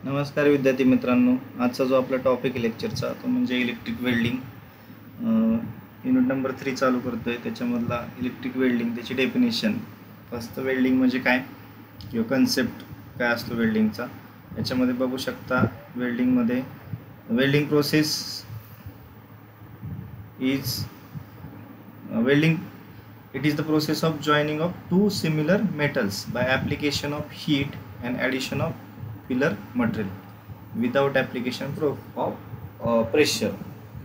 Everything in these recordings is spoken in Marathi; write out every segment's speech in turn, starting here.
नमस्कार विद्यार्थी मित्रांनो, आजचा जो आपला टॉपिक आहे लेक्चरचा तो म्हणजे इलेक्ट्रिक वेल्डिंग. युनिट नंबर 3 चालू करतोय. त्याच्यामधला इलेक्ट्रिक वेल्डिंग, त्याची डेफिनेशन. फर्स्ट वेल्डिंग म्हणजे काय किंवा कन्सेप्ट काय असतो वेल्डिंगचा, याच्यामध्ये बघू शकता. वेल्डिंगमध्ये welding process is welding it is the process of joining of two similar metals by application of heat and addition of filler material without application of pressure.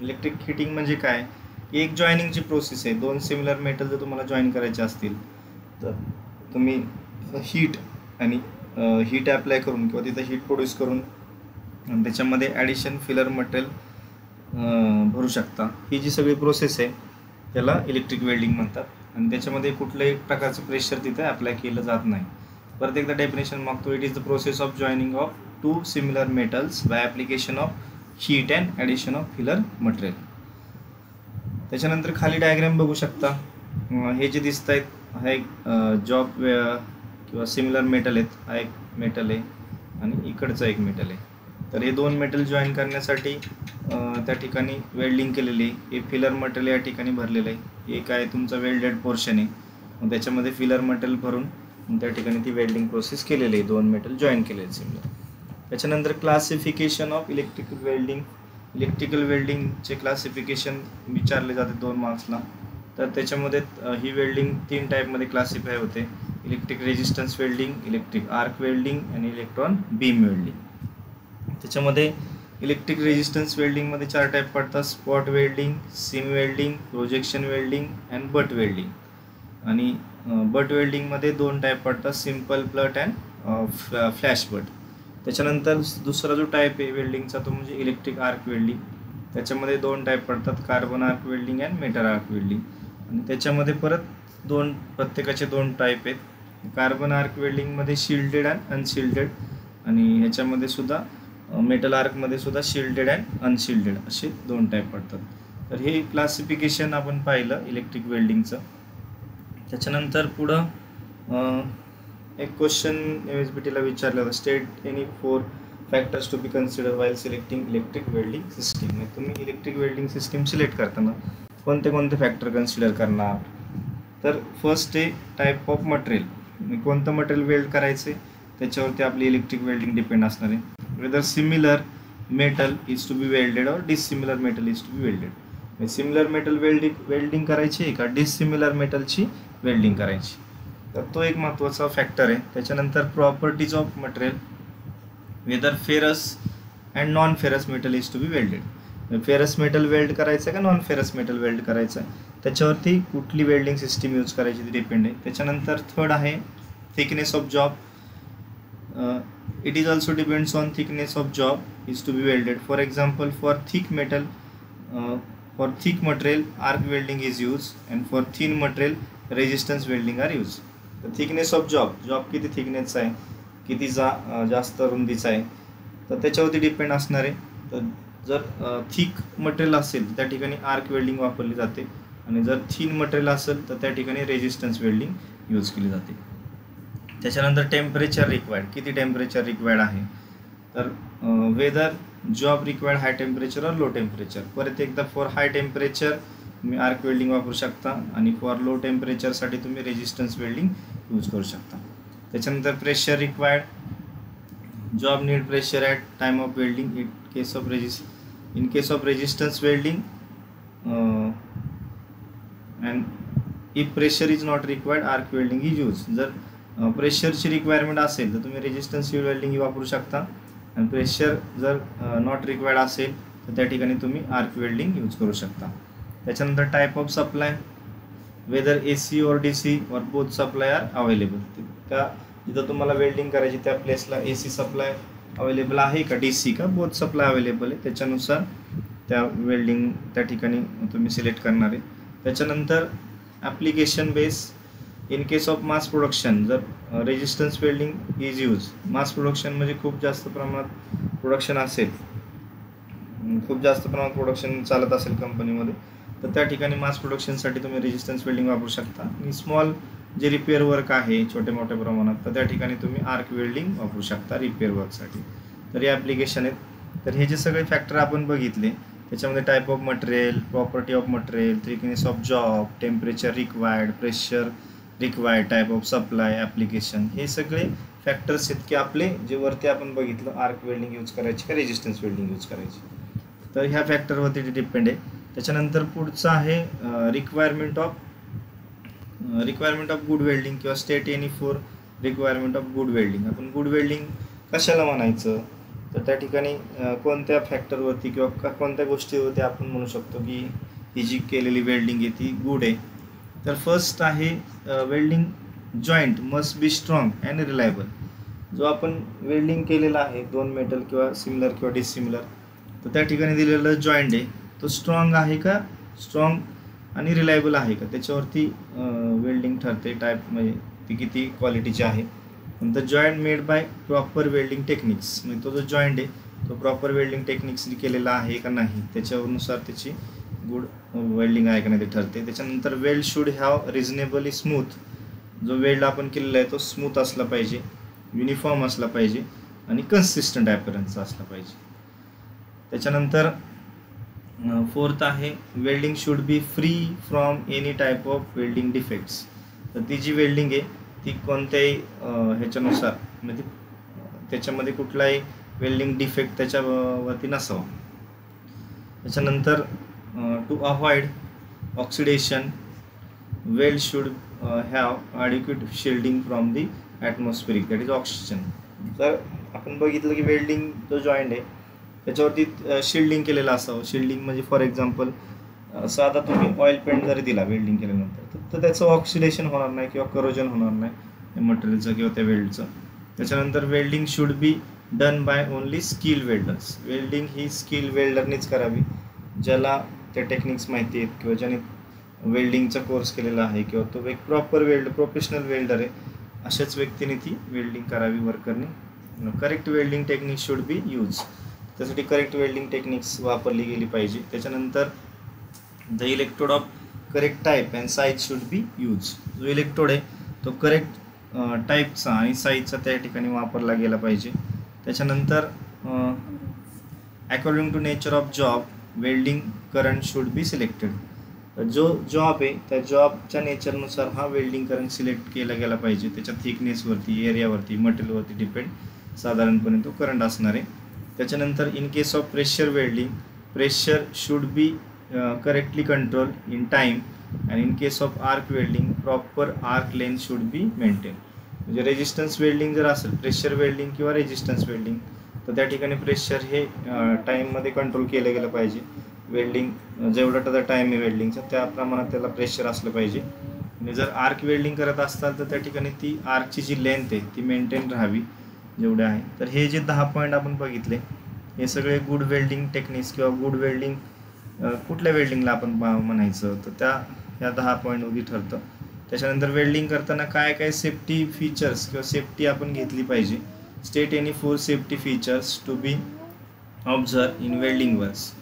Electric heating म्हणजे काय, एक जॉईनिंगची प्रोसेस आहे. दोन सिमिलर मेटल जर तुम्हाला जॉईन करायचे असतील तर तुम्ही हीट आणि हीट अप्लाय करून किंवा तिथं हीट प्रोड्यूस करून त्याच्यामध्ये ॲडिशन फिलर मटेरियल भरू शकता. ही जी सगळी प्रोसेस आहे त्याला इलेक्ट्रिक वेल्डिंग म्हणतात. आणि त्याच्यामध्ये कुठल्याही प्रकारचं प्रेशर तिथे अप्लाय केलं जात नाही. परत एकदा डेफिनेशन मागतो. It is the process of joining of two similar metals by application of heat and addition of filler material. त्याच्यानंतर खाली डायग्राम बघू शकता. हे जे दिसत आहेत हा एक जॉब किंवा सिमिलर मेटल आहेत. हा एक मेटल आहे आणि इकडचं एक मेटल आहे. तर हे दोन मेटल जॉईन करण्यासाठी त्या ठिकाणी वेल्डिंग केलेली आहे. हे फिलर मटेरियल या ठिकाणी भरलेलं आहे. एक आहे तुमचा वेल्डेड पोर्शन आहे, मग त्याच्यामध्ये फिलर मटेरियल भरून त्या ठिकाणी ती वेल्डिंग प्रोसेस केलेली आहे. दोन मेटल जॉईन केलेले सिमिलर. त्याच्यानंतर classification of electrical welding. Electrical वेल्डिंगचे क्लासिफिकेशन विचारले जाते 2 मार्क्सला. तर त्याच्यामध्ये ही वेल्डिंग 3 टाईपमध्ये क्लासिफाय होते. Electric resistance welding, electric arc welding आणि इलेक्ट्रॉन बीम वेल्डिंग. त्याच्यामध्ये इलेक्ट्रिक रेजिस्टन्स वेल्डिंगमध्ये 4 टाईप पडतात. Spot welding, seam welding, projection welding and butt welding. आणि बट वेल्डिंगमध्ये 2 टाईप पडतात. Simple plot and flash but. त्याच्यानंतर दुसरा जो टाईप आहे वेल्डिंगचा तो म्हणजे इलेक्ट्रिक आर्क वेल्डिंग. त्याच्यामध्ये 2 टाईप पडतात. Carbon arc welding and metal arc welding. आणि त्याच्यामध्ये परत प्रत्येकाचे 2 टाईप आहेत. कार्बन आर्क वेल्डिंगमध्ये शिल्डेड अँड अनशिल्डेड, आणि ह्याच्यामध्ये सुद्धा मेटल आर्कमध्ये सुद्धा शिल्डेड अँड अनशिल्डेड असे 2 टाईप पडतात. तर हे क्लासिफिकेशन आपण पाहिलं इलेक्ट्रिक वेल्डिंगचं. त्याच्यानंतर पुढं एक क्वेश्चन MSBTला विचारलं होतं. State any 4 factors to be consider while selecting electric welding system. तुम्ही इलेक्ट्रिक वेल्डिंग सिस्टीम सिलेक्ट करताना कोणते फॅक्टर कन्सिडर करणार. तर फर्स्ट आहे टाईप ऑफ मटेरियल. कोणतं मटेरियल वेल्ड करायचं आहे त्याच्यावरती आपली इलेक्ट्रिक वेल्डिंग डिपेंड असणार आहे. whether similar metal is to be welded or dissimilar metal is to be welded. Similar metal welding करायची आहे का डिसिमिलर मेटलची वेल्डिंग करायची, तर तो एक महत्त्वाचा फॅक्टर आहे. त्याच्यानंतर properties of material. Whether ferrous and non ferrous metal is to be welded. Ferrous metal weld करायचं आहे का नॉन फेरस मेटल वेल्ड करायचं आहे, त्याच्यावरती कुठली वेल्डिंग सिस्टीम यूज करायची ती डिपेंड आहे. त्याच्यानंतर थर्ड आहे thickness of job. It is also depends on thickness of job is to be welded. For example, for thick material arc welding is used, and for thin material resistance welding are used. The thickness of job किती थिकनेसचा आहे, किती जास्त रुंदीचा आहे, तर त्याच्यावरती डिपेंड असणार आहे. तर जर थिक मटेरियल असेल तर त्या ठिकाणी आर्क वेल्डिंग वापरली जाते, आणि जर थिन मटेरियल असेल तर त्या ठिकाणी रेजिस्टन्स वेल्डिंग यूज केली जाते. त्याच्यानंतर टेम्परेचर रिक्वायर्ड. किती टेम्परेचर रिक्वायर्ड आहे, तर whether job required high temperature और लो टेम्परेचर. परत एकदा फॉर हाय टेम्परेचर तुम्ही आर्क वेल्डिंग वापरू शकता, आणि फॉर लो टेम्परेचरसाठी तुम्ही रेजिस्टन्स वेल्डिंग यूज करू शकता. त्याच्यानंतर pressure required. Job need pressure at time of welding. In case of resistance welding and if pressure is not required arc welding is use. जर प्रेशरची रिक्वायरमेंट असेल तर तुम्ही रेजिस्टन्स वेल्डिंग वापरू शकता, आणि प्रेशर जर नॉट रिक्वायर्ड असेल तर त्या ठिकाणी तुम्ही आर्क वेल्डिंग यूज करू शकता. त्याच्यानंतर type of supply. Whether AC और DC और बोथ सप्लाय आर अवेलेबल. त्या जिथं तुम्हाला वेल्डिंग करायची त्या प्लेसला AC सप्लाय अवेलेबल आहे का DC का बोथ सप्लाय अवेलेबल आहे, त्याच्यानुसार त्या वेल्डिंग त्या ठिकाणी तुम्ही सिलेक्ट करणार आहे. त्याच्यानंतर application base. In case of mass production जर resistance welding is use. Mass production म्हणजे खूप जास्त प्रमाणात प्रोडक्शन असेल, खूप जास्त प्रमाणात प्रोडक्शन चालत असेल कंपनीमध्ये, तर त्या ठिकाणी मास प्रोडक्शनसाठी तुम्ही रेजिस्टन्स वेल्डिंग वापरू शकता. आणि स्मॉल जे रिपेअर वर्क आहे छोटे मोठ्या प्रमाणात, तर त्या ठिकाणी तुम्ही आर्क वेल्डिंग वापरू शकता रिपेअर वर्कसाठी. तर हे ॲप्लिकेशन आहेत. तर हे जे सगळे फॅक्टर आपण बघितले त्याच्यामध्ये type of material, property of material, thickness of job, temperature required, pressure required, type of supply, application, हे सगळे फॅक्टर्स आहेत की आपले जे वरती आपण बघितलं आर्क वेल्डिंग यूज करायची का रेजिस्टन्स वेल्डिंग यूज करायची. तर ह्या फॅक्टरवरती ते डिपेंड आहे. त्याच्यानंतर पुढचं आहे रिक्वायरमेंट ऑफ गुड वेल्डिंग किंवा state any for requirement of good welding. आपण गुड वेल्डिंग कशाला म्हणायचं तर त्या ठिकाणी कोणत्या फॅक्टरवरती किंवा कोणत्या गोष्टीवरती आपण म्हणू शकतो की ही जी केलेली वेल्डिंग आहे ती गुड आहे. तर फर्स्ट आहे welding joint must be strong and reliable. जो आपण वेल्डिंग केलेला आहे दोन मेटल किंवा सिमिलर किंवा डिसिमिलर, तर त्या ठिकाणी दिलेलं जॉईंट आहे तो स्ट्रॉंग आहे का, स्ट्रॉंग आणि रिलायबल आहे का, त्याच्यावरती वेल्डिंग ठरते टाईप म्हणजे ती किती क्वालिटीची आहे. नंतर joint made by proper welding techniques, म्हणजे तो जो जॉईंट आहे तो प्रॉपर वेल्डिंग टेक्निक्सनी केलेला आहे का नाही त्याच्यानुसार त्याची गुड वेल्डिंग आहे का नाही ते ठरते. त्याच्यानंतर weld should have reasonably smooth, जो वेल्ड आपण केलेला आहे तो स्मूथ असला पाहिजे, युनिफॉर्म असला पाहिजे आणि कन्सिस्टंट ॲपरन्स असला पाहिजे. त्याच्यानंतर फोर्थ आहे welding should B free from any type of welding defects. तर ती जी वेल्डिंग आहे ती कोणत्याही ह्याच्यानुसार म्हणजे त्याच्यामध्ये कुठलाही वेल्डिंग डिफेक्ट त्याच्यावरती नसावा. त्याच्यानंतर to avoid oxidation weld should have adequate shielding from the atmospheric that is oxygen. तर आपण बघितलं की वेल्डिंग जो जॉईंट आहे त्याच्यावरती शिल्डिंग केलेलं असावं. शिल्डिंग म्हणजे फॉर एक्झाम्पल साधा तुम्ही ऑइल पेंट जरी दिला वेल्डिंग केल्यानंतर तर त्याचं ऑक्सिडेशन होणार नाही किंवा करोजन होणार नाही मटेरियलचं किंवा त्या वेल्डचं. त्याच्यानंतर welding should be done by only skill welders. Welding ही स्किल वेल्डरनीच करावी ज्याला त्या टेक्निक्स माहिती आहेत किंवा ज्याने वेल्डिंगचा कोर्स केलेला आहे किंवा तो एक प्रॉपर प्रोफेशनल वेल्डर आहे अशाच व्यक्तीने ती वेल्डिंग करावी वर्करने. Correct welding technique should be use, त्यासाठी करेक्ट वेल्डिंग टेक्निक्स वापरली गेली पाहिजे. त्याच्यानंतर the electrode of correct type and size should be use. जो इलेक्ट्रोड आहे तो करेक्ट टाईपचा आणि साईजचा त्या ठिकाणी वापरला गेला पाहिजे. त्याच्यानंतर according to nature of job welding current should be selected. जो जॉब आहे त्या जॉबच्या नेचरनुसार हा वेल्डिंग करंट सिलेक्ट केला गेला पाहिजे. त्याच्या थिकनेसवरती, एरियावरती, मटेरियलवरती डिपेंड साधारणपणे तो करंट असणार आहे. त्याच्यानंतर in case of pressure welding pressure should be correctly control in time and in case of arc welding proper arc length should be maintain. म्हणजे रेजिस्टन्स वेल्डिंग जर असेल प्रेशर वेल्डिंग किंवा रेजिस्टन्स वेल्डिंग तर त्या ठिकाणी प्रेशर हे टाईममध्ये कंट्रोल केलं गेलं पाहिजे. वेल्डिंग जेवढा त्याचा टाईम आहे वेल्डिंगचा त्या प्रमाणात त्याला प्रेशर असलं पाहिजे. आणि जर आर्क वेल्डिंग करत असताल तर त्या ठिकाणी ती आर्कची जी लेंथ आहे ती मेंटेन राहावी जेवढे आहे. तर हे जे 10 पॉईंट आपण बघितले हे सगळे गुड वेल्डिंग टेक्निक्स किंवा गुड वेल्डिंग कुठल्या वेल्डिंगला आपण म्हणायचं तर ह्या 10 पॉईंटवरती ठरतं. त्याच्यानंतर वेल्डिंग करताना काय काय सेफ्टी फीचर्स किंवा सेफ्टी आपण घेतली पाहिजे. State any 4 safety features to be observe in welding works.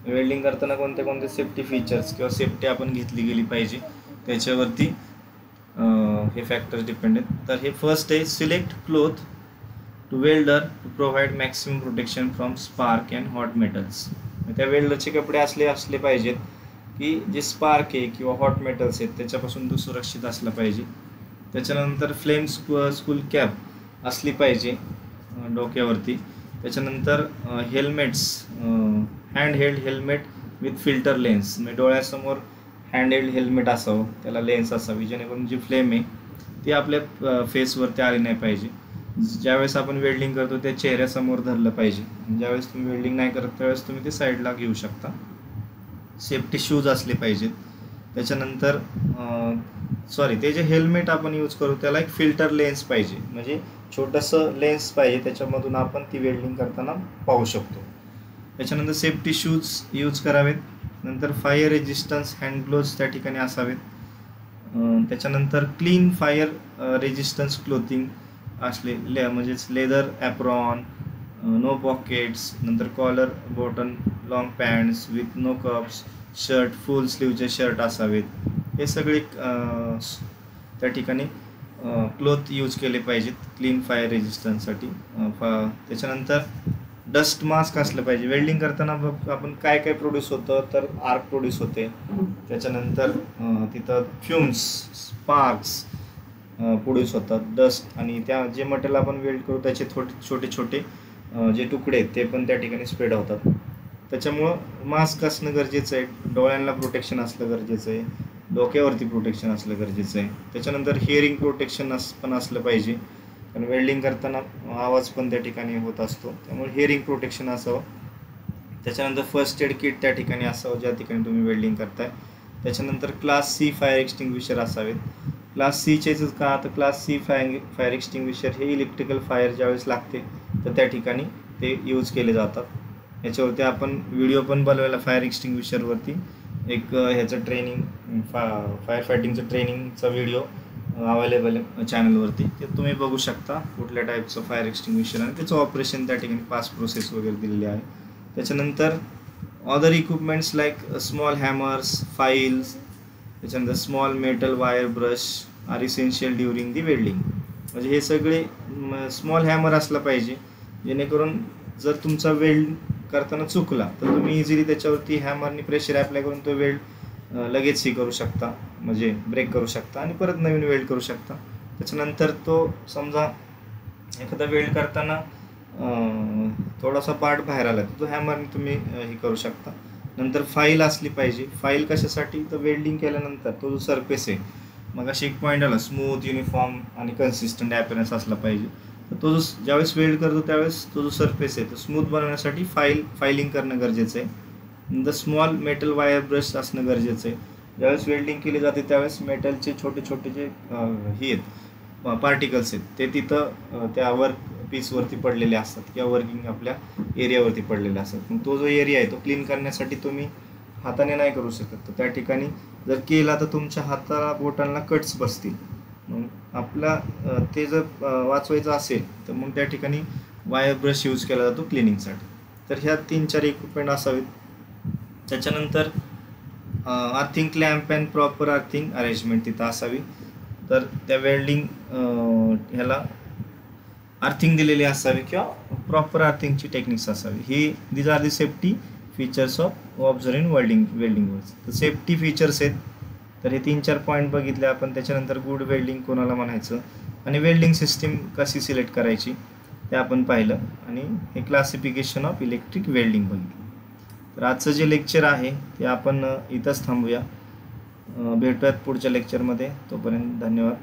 Welding करताना कोणते कोणते सेफ्टी फीचर्स किंवा सेफ्टी आपण घेतली गेली पाहिजे त्याच्यावरती हे फॅक्टर्स डिपेंड आहेत. तर हे फर्स्ट आहे select cloth to welder to provide maximum protection from spark and hot metals. त्या वेल्डरचे कपडे असले पाहिजेत की जे स्पार्क आहे किंवा हॉट मेटल्स आहेत त्याच्यापासून तो सुरक्षित असला पाहिजे. त्याच्यानंतर फ्लेम स्कूल कॅप असली पाहिजे डोक्यावरती. त्याच्यानंतर helmets hand held helmet with filter lens, म्हणजे डोळ्यासमोर हँड हेल्ड हेल्मेट असावं, त्याला लेन्स असावी जेणेकरून जी फ्लेम आहे ती आपल्या फेसवरती आली नाही पाहिजे. ज्यावेळेस आपण वेल्डिंग करतो त्या चेहऱ्यासमोर धरलं पाहिजे. ज्यावेळेस तुम्ही वेल्डिंग नाही करत त्यावेळेस तुम्ही ते साईडला घेऊ शकता. सेफ्टी शूज असले पाहिजेत. त्याच्यानंतर ते जे हेल्मेट आपण यूज करू त्याला एक फिल्टर लेन्स पाहिजे, म्हणजे छोटंसं लेन्स पाहिजे त्याच्यामधून आपण ती वेल्डिंग करताना पाहू शकतो. त्याच्यानंतर सेफ्टी शूज यूज करावेत. नंतर फायर रेजिस्टन्स हँड ग्लोव्ज त्या ठिकाणी असावेत. त्याच्यानंतर क्लीन फायर रेजिस्टन्स क्लोथिंग असले म्हणजेच लेदर ॲप्रॉन, नो पॉकेट्स, नंतर collar button long pants with no cuffs, shirt full स्लीवचे शर्ट असावेत. हे सगळे त्या ठिकाणी क्लोथ यूज केले पाहिजेत क्लीन फायर रेजिस्टन्ससाठी. त्याच्यानंतर डस्ट मास्क असलं पाहिजे. वेल्डिंग करताना आपण काय काय प्रोड्यूस होतं, तर आर्क प्रोड्यूस होते, त्याच्यानंतर तिथं फ्युम्स, स्पार्क्स प्रोड्यूस होतात, डस्ट, आणि त्या जे मटेरियल आपण वेल्ड करू त्याचे छोटे छोटे जे तुकडे आहेत ते पण त्या ठिकाणी स्प्रेड होतात. त्याच्यामुळं मास्क असणं गरजेचं आहे, डोळ्यांना प्रोटेक्शन असलं गरजेचं आहे, डोक्यावरती प्रोटेक्शन असलं गरजेचं आहे. त्याच्यानंतर हिअरिंग प्रोटेक्शन पण असलं पाहिजे, कारण वेल्डिंग करताना आवाज पण त्या ठिकाणी होत असतो, त्यामुळे हिअरिंग प्रोटेक्शन असावं. त्याच्यानंतर फर्स्ट एड किट त्या ठिकाणी असावं ज्या ठिकाणी तुम्ही वेल्डिंग करताय. त्याच्यानंतर क्लास सी फायर एक्सटिंग्विशर असावेत. क्लास सीचेच का, तर क्लास सी फायर एक्सटिंग्विशर हे इलेक्ट्रिकल फायर ज्यावेळेस लागते तर त्या ठिकाणी ते यूज केले जातात. याच्यावरती आपण व्हिडिओ पण बनवायला, फायर एक्सटिंग्विशरवरती एक ह्याचं ट्रेनिंग, फायर फायटिंगचं ट्रेनिंगचा व्हिडिओ अवेलेबल आहे चॅनलवरती, ते तुम्ही बघू शकता कुठल्या टाईपचं फायर एक्सटिंग्विशर आणि त्याचं ऑपरेशन त्या ठिकाणी पास प्रोसेस वगैरे दिलेली आहे. त्याच्यानंतर other equipments like small hammers, files, त्याच्यानंतर small metal wire brush are essential during the welding. म्हणजे हे सगळे स्मॉल हॅमर असला पाहिजे, जेणेकरून जर तुमचा वेल्ड करताना चुकला तर तुम्ही इझिली त्याच्यावरती हॅमरनी प्रेशर ॲप्लाय करून तो वेल्ड लगेच करू शकता, म्हणजे ब्रेक करू शकता आणि परत नवीन वेल्ड करू शकता. त्याच्यानंतर तो समजा एखादा वेल्ड करताना थोडासा पार्ट बाहेर आला तर तो हॅमरने तुम्ही हे करू शकता. नंतर फाईल असली पाहिजे. फाईल कशासाठी, तर वेल्डिंग केल्यानंतर तो जो सरफेस आहे, मग अशी एक पॉईंट आला, स्मूथ, युनिफॉर्म आणि कन्सिस्टंट ॲपिअरन्स असला पाहिजे. तर तो जो ज्यावेळेस वेल्ड करतो त्यावेळेस तो जो सरफेस आहे तो स्मूथ बनवण्यासाठी फाईलिंग करणं गरजेचं आहे. नंतर स्मॉल मेटल वायर ब्रश असणं गरजेचं आहे. ज्यावेळेस वेल्डिंग केली जाते त्यावेळेस मेटलचे छोटे छोटे जे हे आहेत, पार्टिकल्स आहेत, ते तिथं त्या वर्क पीसवरती पडलेले असतात किंवा वर्किंग आपल्या एरियावरती पडलेले असतात. मग तो जो एरिया आहे तो क्लीन करण्यासाठी तुम्ही हाताने नाही करू शकत, तर त्या ठिकाणी जर केला तर तुमच्या हाताला, बोटांना कट्स बसतील. मग आपला ते जर वाचवायचं असेल तर मग त्या ठिकाणी वायर ब्रश यूज केला जातो क्लिनिंगसाठी. तर ह्या 3-4 इक्विपमेंट असावेत. त्याच्यानंतर earthing clamp and proper earthing arrangement तिथं असावी. तर त्या वेल्डिंग ह्याला अर्थिंग दिलेली असावी किंवा प्रॉपर अर्थिंगची टेक्निक्स असावी. ही these are the safety features of observe in welding works. तर सेफ्टी फीचर्स आहेत, तर हे 3-4 पॉईंट बघितले आपण. त्याच्यानंतर गुड वेल्डिंग कोणाला म्हणायचं आणि वेल्डिंग सिस्टीम कशी सिलेक्ट करायची ते आपण पाहिलं, आणि हे क्लासिफिकेशन ऑफ इलेक्ट्रिक वेल्डिंग बघितलं. तर आजचं जे लेक्चर आहे ते आपण इथंच थांबूया. भेटूयात पुढच्या लेक्चरमध्ये. तोपर्यंत धन्यवाद.